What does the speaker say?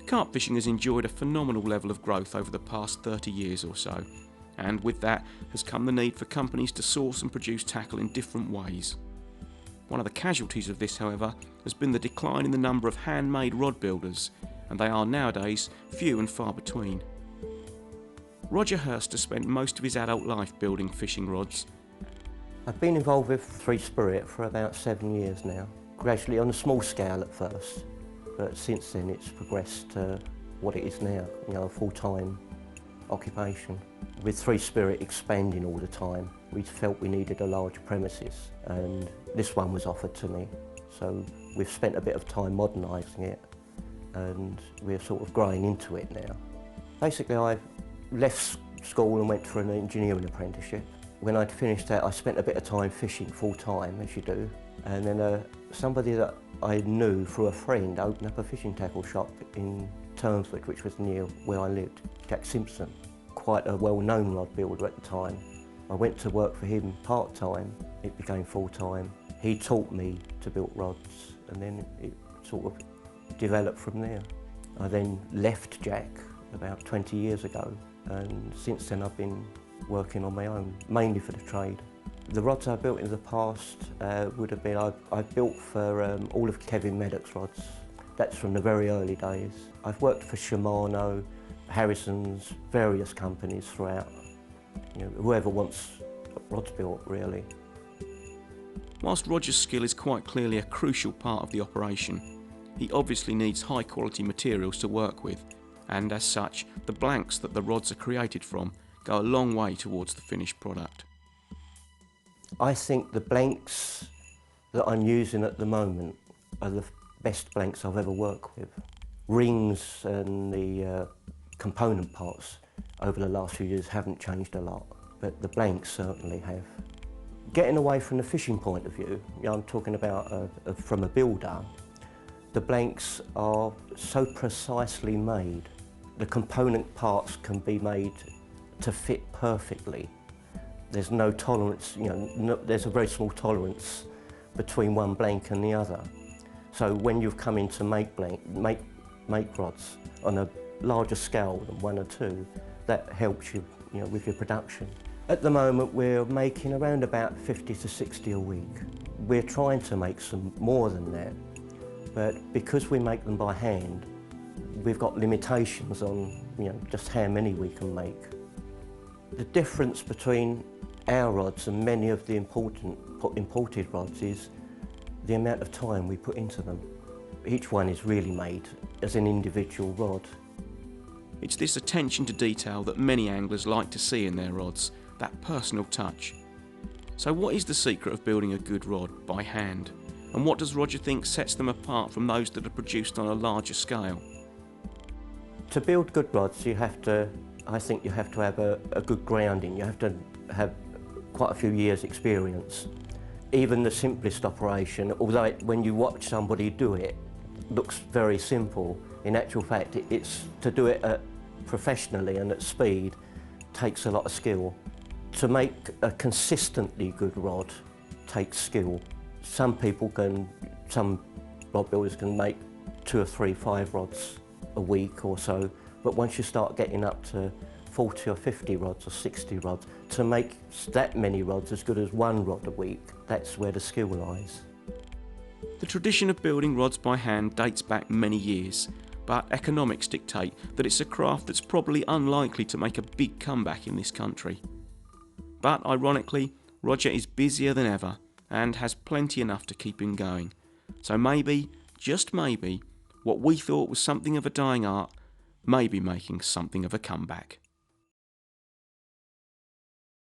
Carp fishing has enjoyed a phenomenal level of growth over the past 30 years or so, and with that has come the need for companies to source and produce tackle in different ways. One of the casualties of this, however, has been the decline in the number of handmade rod builders, and they are nowadays few and far between. Roger Hurst has spent most of his adult life building fishing rods. I've been involved with Three Spirit for about 7 years now, gradually on a small scale at first, but since then it's progressed to what it is now, a full-time occupation. With Three Spirit expanding all the time, we felt we needed a large premises, and this one was offered to me. So we've spent a bit of time modernising it, and we're sort of growing into it now. Basically, I left school and went for an engineering apprenticeship. When I'd finished that, I spent a bit of time fishing full-time, as you do, and then somebody that I knew through a friend opened up a fishing tackle shop in Turnford, which was near where I lived, Jack Simpson, quite a well-known rod builder at the time. I went to work for him part-time, it became full-time. He taught me to build rods, and then it sort of developed from there. I then left Jack about 20 years ago, and since then I've been working on my own, mainly for the trade. The rods I built in the past would have been, I built for all of Kevin Maddox's rods. That's from the very early days. I've worked for Shimano, Harrison's, various companies throughout. Whoever wants rods built, really. Whilst Roger's skill is quite clearly a crucial part of the operation, he obviously needs high quality materials to work with, and as such, the blanks that the rods are created from go a long way towards the finished product. I think the blanks that I'm using at the moment are the best blanks I've ever worked with. Rings and the component parts over the last few years haven't changed a lot, but the blanks certainly have. Getting away from the fishing point of view, I'm talking about from a builder, the blanks are so precisely made. The component parts can be made to fit perfectly. There's no tolerance, there's a very small tolerance between one blank and the other. So when you've come in to make rods on a larger scale than one or two, that helps you, with your production. At the moment, we're making around about 50 to 60 a week. We're trying to make some more than that, but because we make them by hand, we've got limitations on, just how many we can make. The difference between our rods and many of the imported rods is the amount of time we put into them. Each one is really made as an individual rod. It's this attention to detail that many anglers like to see in their rods, that personal touch. So what is the secret of building a good rod by hand? And what does Roger think sets them apart from those that are produced on a larger scale? To build good rods, I think you have to have a good grounding. You have to have quite a few years' experience. Even the simplest operation, although when you watch somebody do it, looks very simple, in actual fact, it's to do it professionally and at speed takes a lot of skill. To make a consistently good rod takes skill. Some rod builders can make 2 or 3, 5 rods a week or so, but once you start getting up to 40 or 50 rods or 60 rods, to make that many rods as good as 1 rod a week, that's where the skill lies. The tradition of building rods by hand dates back many years, but economics dictate that it's a craft that's probably unlikely to make a big comeback in this country. But ironically, Roger is busier than ever and has plenty enough to keep him going. So maybe, just maybe, what we thought was something of a dying art may be making something of a comeback.